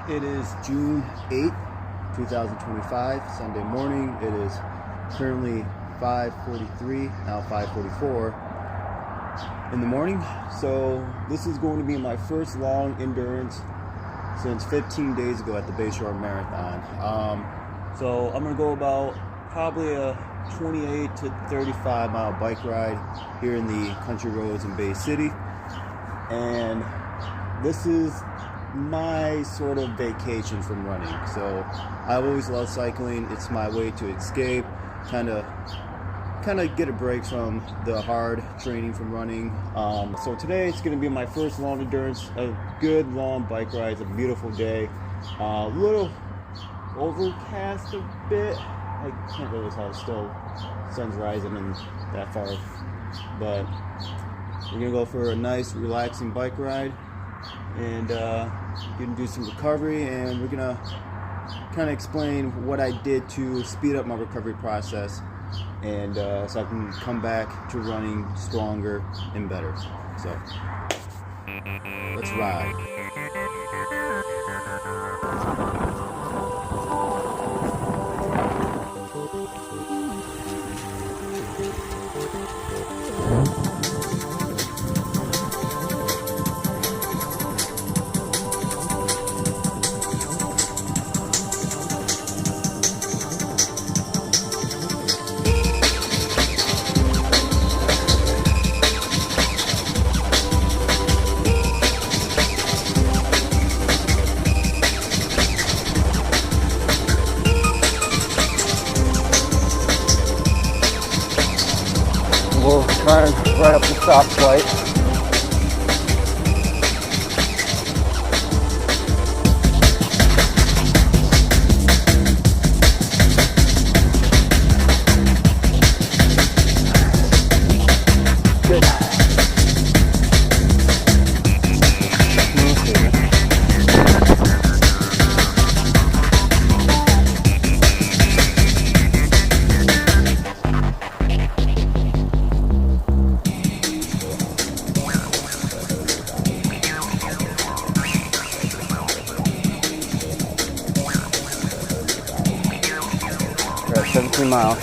it is June 8th, 2025, Sunday morning. It is currently 5:43, now 5:44 in the morning. So this is going to be my first long endurance since 15 days ago at the Bayshore Marathon. So I'm going to go about probably a 28 to 35 mile bike ride here in the country roads in Bay City. And this is my sort of vacation from running. So I've always loved cycling. It's my way to escape, kind of get a break from the hard training from running. So today it's going to be my first long endurance, a good long bike ride. It's a beautiful day, a little overcast a bit. I can't really tell, it's still sun's rising and that far, but we're gonna go for a nice relaxing bike ride, and gonna do some recovery, and we're gonna kind of explain what I did to speed up my recovery process, and so I can come back to running stronger and better. So let's ride. We'll turn right up the stoplight. Good. We're at 17 miles.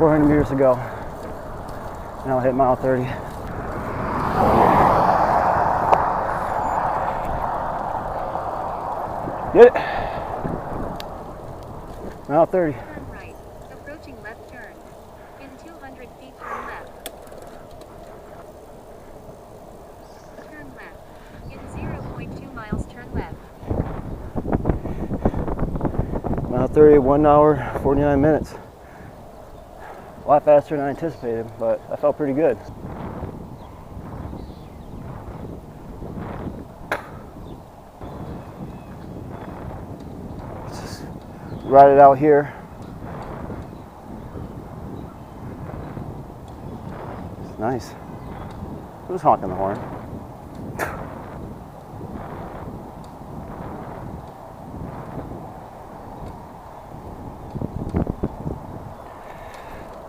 400 meters to go. Now I'll hit mile 30. Get it. Mile 30. Turn right. Approaching left turn. In 200 feet, turn left. Turn left. In 0.2 miles, turn left. Mile 30, 1 hour, 49 minutes. A lot faster than I anticipated, but I felt pretty good. Let's just ride it out here. It's nice. Who's honking the horn?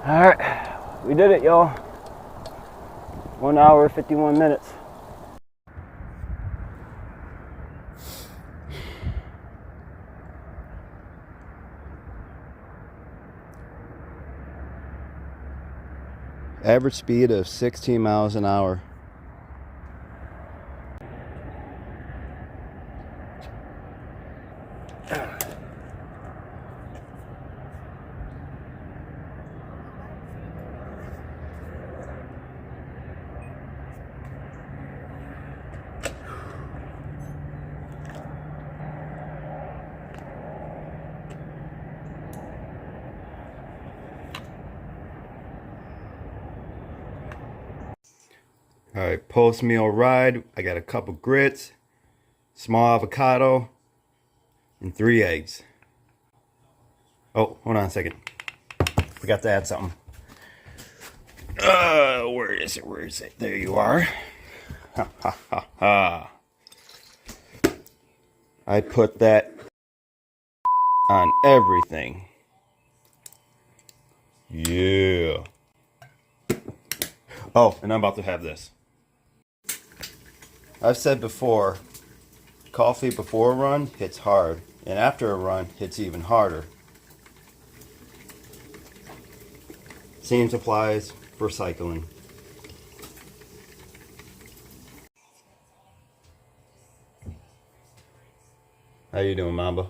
All right, we did it, y'all. 1 hour, 51 minutes. Average speed of 16 miles an hour. All right, post-meal ride. I got a cup of grits, small avocado, and 3 eggs. Oh, hold on a second. Forgot to add something. Where is it? Where is it? There you are. Ha ha ha ha. I put that on everything. Yeah. Oh, and I'm about to have this. I've said before, coffee before a run hits hard, and after a run hits even harder. Same applies for cycling. How you doing, Mamba?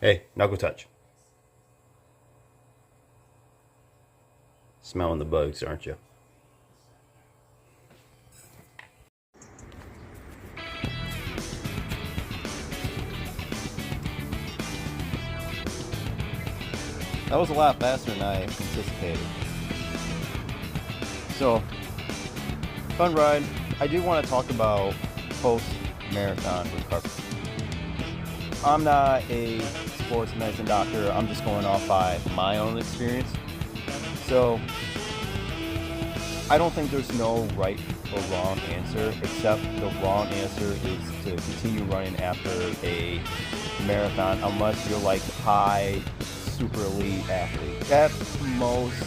Hey, knuckle touch. Smelling the bugs, aren't you? That was a lot faster than I anticipated. So, fun ride. I do want to talk about post-marathon recovery. I'm not a sports medicine doctor. I'm just going off by my own experience. So, I don't think there's no right or wrong answer, except the wrong answer is to continue running after a marathon unless you're like high, super elite athlete. At most,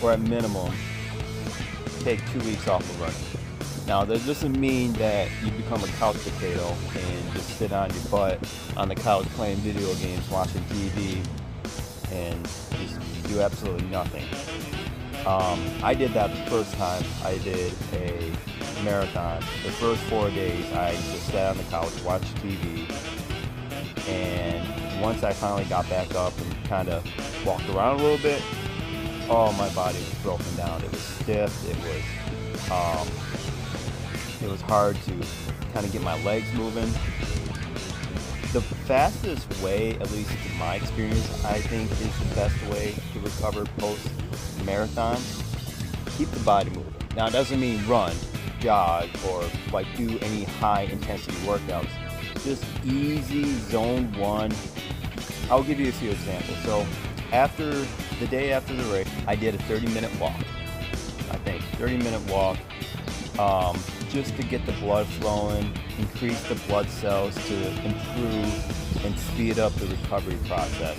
or at minimum, take 2 weeks off of running. Now, that doesn't mean that you become a couch potato and just sit on your butt on the couch playing video games, watching TV, and just do absolutely nothing. I did that the first time I did a marathon. The first 4 days, I just sat on the couch, watched TV, and once I finally got back up and kind of walked around a little bit, oh, my body was broken down. It was stiff. It was hard to kind of get my legs moving. The fastest way, at least in my experience, I think is the best way to recover post-marathon. Keep the body moving. Now, it doesn't mean run, jog, or like do any high-intensity workouts. Just easy zone 1. I'll give you a few examples. So, the day after the race, I did a 30-minute walk. I think 30-minute walk. Just to get the blood flowing, increase the blood cells to improve and speed up the recovery process.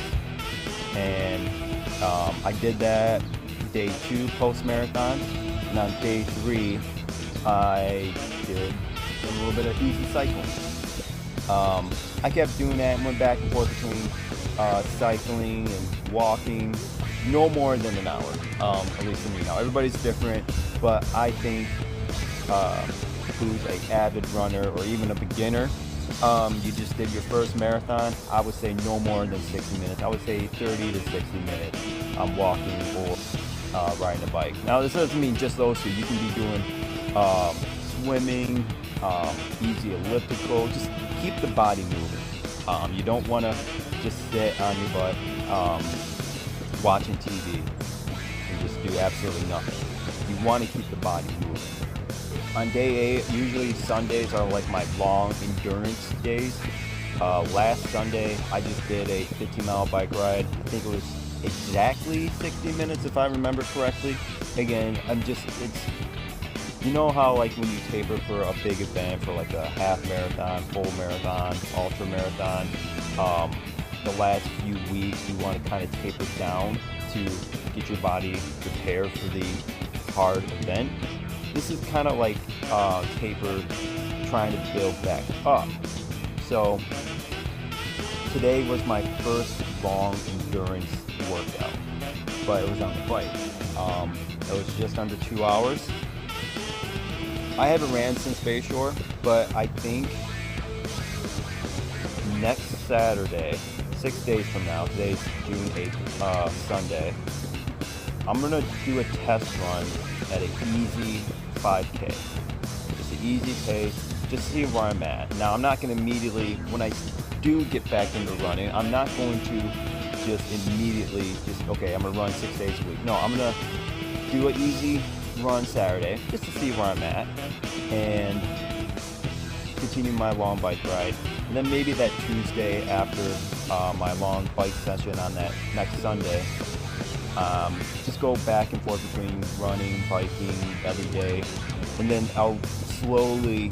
And I did that day 2 post-marathon, and on day 3 I did a little bit of easy cycling. I kept doing that and went back and forth between cycling and walking, no more than an hour, at least for me. Now, everybody's different, but I think who's an avid runner or even a beginner, you just did your first marathon, I would say no more than 60 minutes. I would say 30 to 60 minutes walking or riding a bike. Now, this doesn't mean just those two. You can be doing swimming, easy elliptical. Just keep the body moving. You don't want to just sit on your butt watching TV and just do absolutely nothing. You want to keep the body moving. On day 8, usually Sundays are like my long endurance days. Last Sunday, I just did a 15-mile bike ride. I think it was exactly 60 minutes if I remember correctly. Again, it's, you know how like when you taper for a big event, for like a half marathon, full marathon, ultra marathon, the last few weeks you want to kind of taper down to get your body prepared for the hard event. This is kind of like taper trying to build back up. So today was my first long endurance workout, but it was on the bike. It was just under 2 hours. I haven't ran since Bayshore, but I think next Saturday, 6 days from now, today's June 8th, Sunday, I'm gonna do a test run at an easy 5K. Just an easy pace, just to see where I'm at. Now, I'm not gonna immediately, when I do get back into running, I'm not going to just immediately okay, I'm gonna run 6 days a week. No, I'm gonna do an easy run Saturday just to see where I'm at and continue my long bike ride. And then maybe that Tuesday after my long bike session on that next Sunday, just go back and forth between running, biking every day, and then I'll slowly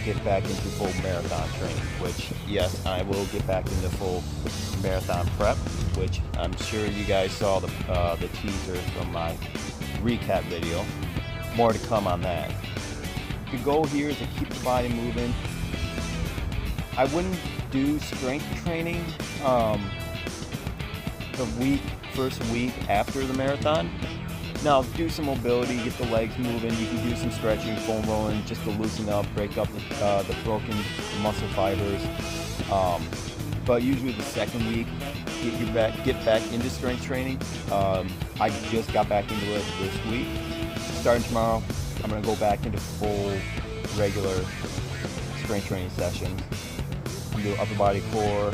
get back into full marathon training, which, yes, I will get back into full marathon prep, which I'm sure you guys saw the teaser from my recap video. More to come on that. The goal here is to keep the body moving. I wouldn't do strength training the first week after the marathon. Now, do some mobility, get the legs moving. You can do some stretching, foam rolling, just to loosen up, break up the broken muscle fibers. But usually the second week, get back into strength training. I just got back into it this week. Starting tomorrow, I'm gonna go back into full, regular strength training sessions. I'm gonna do upper body, core,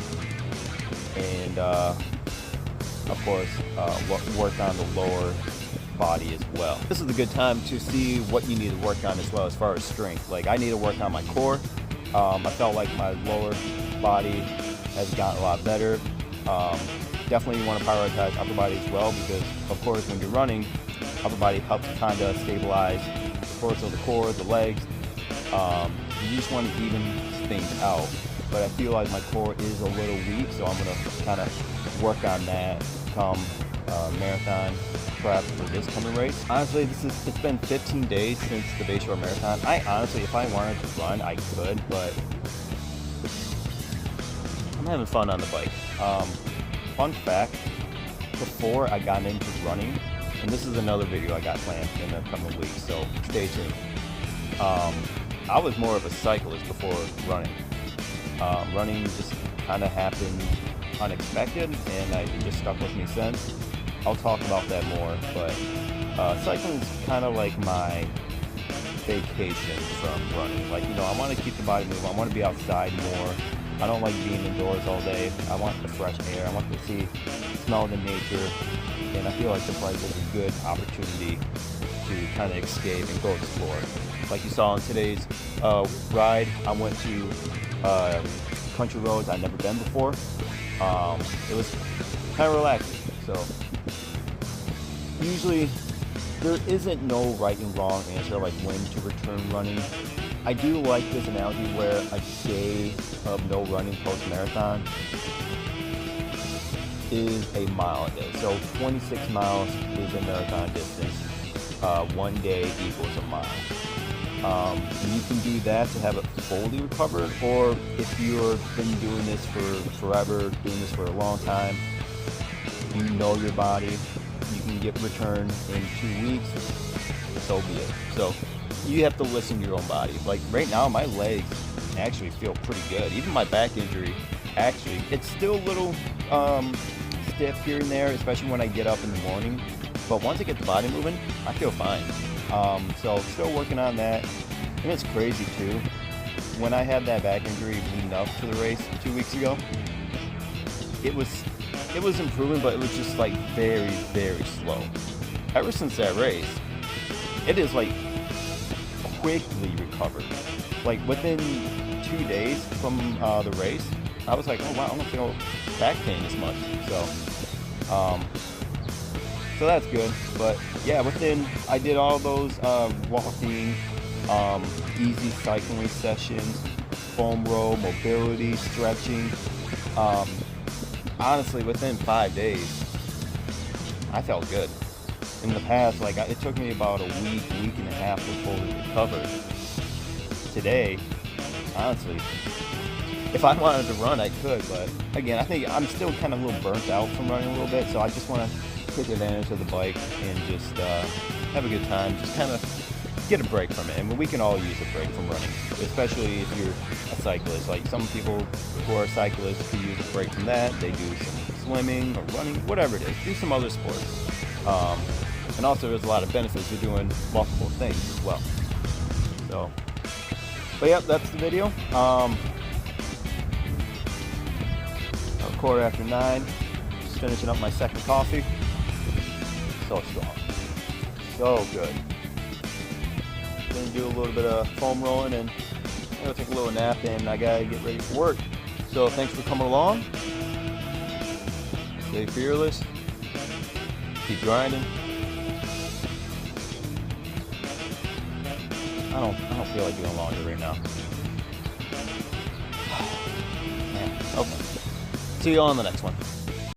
and of course, work on the lower body as well. This is a good time to see what you need to work on as well as far as strength. Like, I need to work on my core. I felt like my lower body has gotten a lot better. Definitely you want to prioritize upper body as well, because of course when you're running, upper body helps kind of stabilize the torso, the core, the legs. You just want to even things out. But I feel like my core is a little weak, so I'm going to kind of work on that come marathon prep for this coming race. Honestly, it's been 15 days since the Bayshore Marathon. I honestly, if I wanted to run, I could, but I'm having fun on the bike. Fun fact, before I got into running, and this is another video I got planned in the coming weeks, so stay tuned. I was more of a cyclist before running. Running just kind of happened unexpected, and it just stuck with me since. I'll talk about that more, but cycling is kind of like my vacation from running. Like, you know, I want to keep the body moving. I want to be outside more. I don't like being indoors all day. I want the fresh air. I want to smell the nature, and I feel like the bike is a good opportunity to kind of escape and go explore. Like you saw in today's ride, I went to country roads I've never been before. It was kind of relaxing. So usually there isn't no right and wrong answer like when to return running. I do like this analogy where a day of no running post-marathon is a mile a day. So 26 miles is a marathon distance. 1 day equals a mile. You can do that to have it fully recovered, or if you've been doing this for forever, doing this for a long time, you know your body, you can get returned in 2 weeks, so be it. So you have to listen to your own body. Like right now, my legs actually feel pretty good. Even my back injury, actually, it's still a little stiff here and there, especially when I get up in the morning. But once I get the body moving, I feel fine. So still working on that. And it's crazy too. When I had that back injury leading up to the race 2 weeks ago, it was improving, but it was just like very, very slow. Ever since that race, it is like quickly recovered. Like within 2 days from the race, I was like, oh wow, I don't feel back pain as much. So that's good. But yeah, I did all those walking, easy cycling sessions, foam roll, mobility, stretching. Honestly, within 5 days, I felt good. In the past, like it took me about a week and a half to fully recover. Today, honestly, if I wanted to run, I could, but again, I think I'm still kind of a little burnt out from running a little bit, so I just want to take advantage of the bike and just have a good time, just kind of get a break from it. And we can all use a break from running, especially if you're a cyclist. Like some people who are cyclists could use a break from that. They do some swimming or running, whatever it is. Do some other sports. And also there's a lot of benefits to doing multiple things as well. So, but yep, that's the video. A 9:15, just finishing up my second coffee. So strong, so good. Gonna do a little bit of foam rolling and I'm gonna take a little nap, and I gotta get ready for work. So thanks for coming along. Stay fearless. Keep grinding. I don't feel like doing longer right now. Man, okay. See you all on the next one.